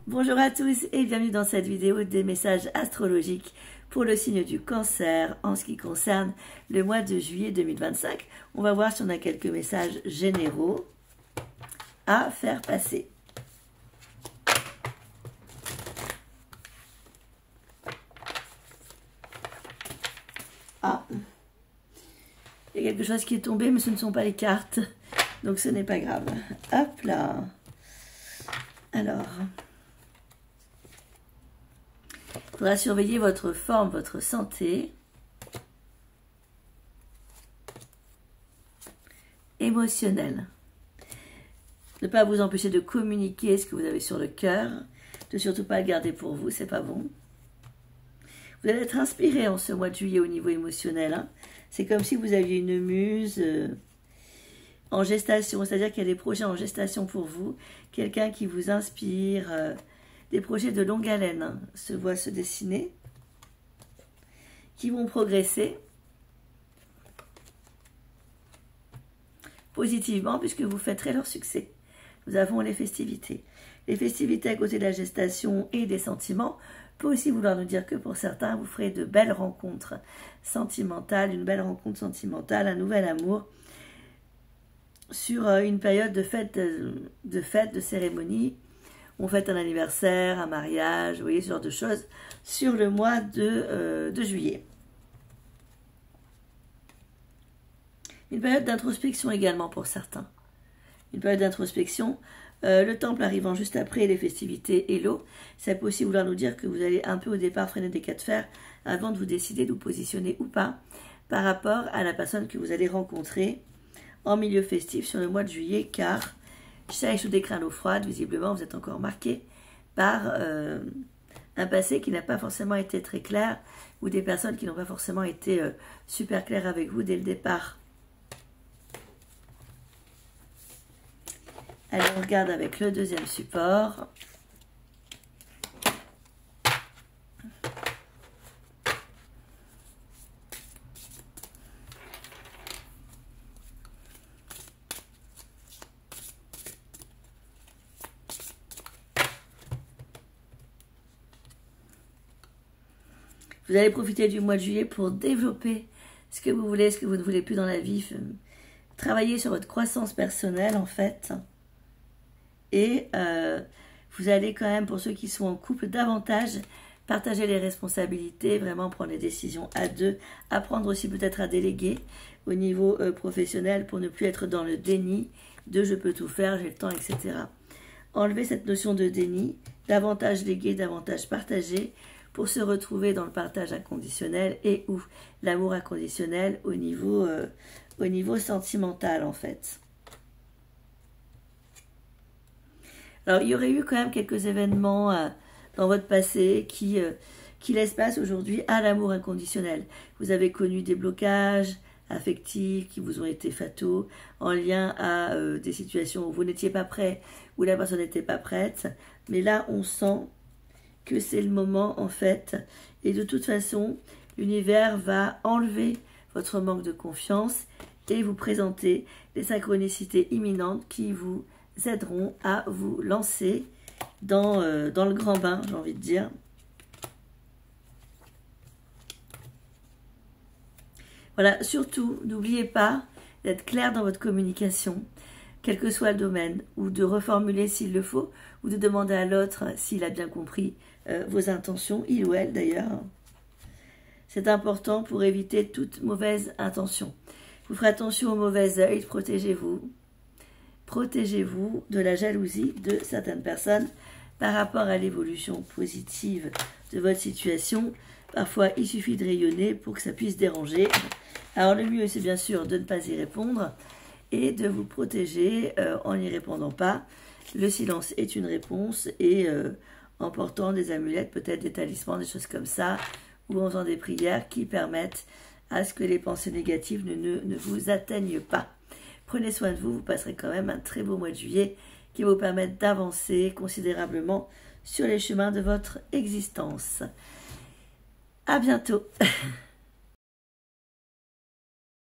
Bonjour à tous et bienvenue dans cette vidéo des messages astrologiques pour le signe du Cancer en ce qui concerne le mois de juillet 2025. On va voir si on a quelques messages généraux à faire passer. Ah, il y a quelque chose qui est tombé, mais ce ne sont pas les cartes, donc ce n'est pas grave. Hop là. Alors, il faudra surveiller votre forme, votre santé, émotionnelle. Ne pas vous empêcher de communiquer ce que vous avez sur le cœur, de surtout pas le garder pour vous, c'est pas bon. Vous allez être inspiré en ce mois de juillet au niveau émotionnel. Hein. C'est comme si vous aviez une muse en gestation, c'est-à-dire qu'il y a des projets en gestation pour vous, quelqu'un qui vous inspire, des projets de longue haleine hein, se voient se dessiner, qui vont progresser positivement puisque vous fêterez leur succès. Nous avons les festivités. Les festivités à côté de la gestation et des sentiments peut aussi vouloir nous dire que pour certains, vous ferez de belles rencontres sentimentales, une belle rencontre sentimentale, un nouvel amour sur une période de fête, de cérémonie. On fête un anniversaire, un mariage, vous voyez, ce genre de choses sur le mois de juillet. Une période d'introspection également pour certains. Une période d'introspection. Le temple arrivant juste après les festivités et l'eau, ça peut aussi vouloir nous dire que vous allez un peu au départ freiner des cas de fer avant de vous décider de vous positionner ou pas par rapport à la personne que vous allez rencontrer en milieu festif sur le mois de juillet, car chez sous des crânes d'eau froide, visiblement vous êtes encore marqué par un passé qui n'a pas forcément été très clair ou des personnes qui n'ont pas forcément été super claires avec vous dès le départ. Allez, on regarde avec le deuxième support. Vous allez profiter du mois de juillet pour développer ce que vous voulez, ce que vous ne voulez plus dans la vie. Travailler sur votre croissance personnelle, en fait. Et vous allez quand même, pour ceux qui sont en couple, davantage partager les responsabilités, vraiment prendre les décisions à deux, apprendre aussi peut-être à déléguer au niveau professionnel pour ne plus être dans le déni de je peux tout faire, j'ai le temps, etc. Enlever cette notion de déni, davantage léguer, davantage partager pour se retrouver dans le partage inconditionnel et ou l'amour inconditionnel au niveau sentimental en fait. Alors, il y aurait eu quand même quelques événements dans votre passé qui laissent place aujourd'hui à l'amour inconditionnel. Vous avez connu des blocages affectifs qui vous ont été fataux en lien à des situations où vous n'étiez pas prêt, où la personne n'était pas prête. Mais là, on sent que c'est le moment en fait. Et de toute façon, l'univers va enlever votre manque de confiance et vous présenter les synchronicités imminentes qui vous aideront à vous lancer dans le grand bain, j'ai envie de dire. Voilà, surtout, n'oubliez pas d'être clair dans votre communication, quel que soit le domaine, ou de reformuler s'il le faut, ou de demander à l'autre s'il a bien compris vos intentions, il ou elle d'ailleurs. C'est important pour éviter toute mauvaise intention. Vous ferez attention aux mauvais œils, protégez-vous. Protégez-vous de la jalousie de certaines personnes par rapport à l'évolution positive de votre situation. Parfois, il suffit de rayonner pour que ça puisse déranger. Alors, le mieux, c'est bien sûr de ne pas y répondre et de vous protéger en n'y répondant pas. Le silence est une réponse et en portant des amulettes, peut-être des talismans, des choses comme ça, ou en faisant des prières qui permettent à ce que les pensées négatives ne vous atteignent pas. Prenez soin de vous, vous passerez quand même un très beau mois de juillet qui va vous permettre d'avancer considérablement sur les chemins de votre existence. À bientôt.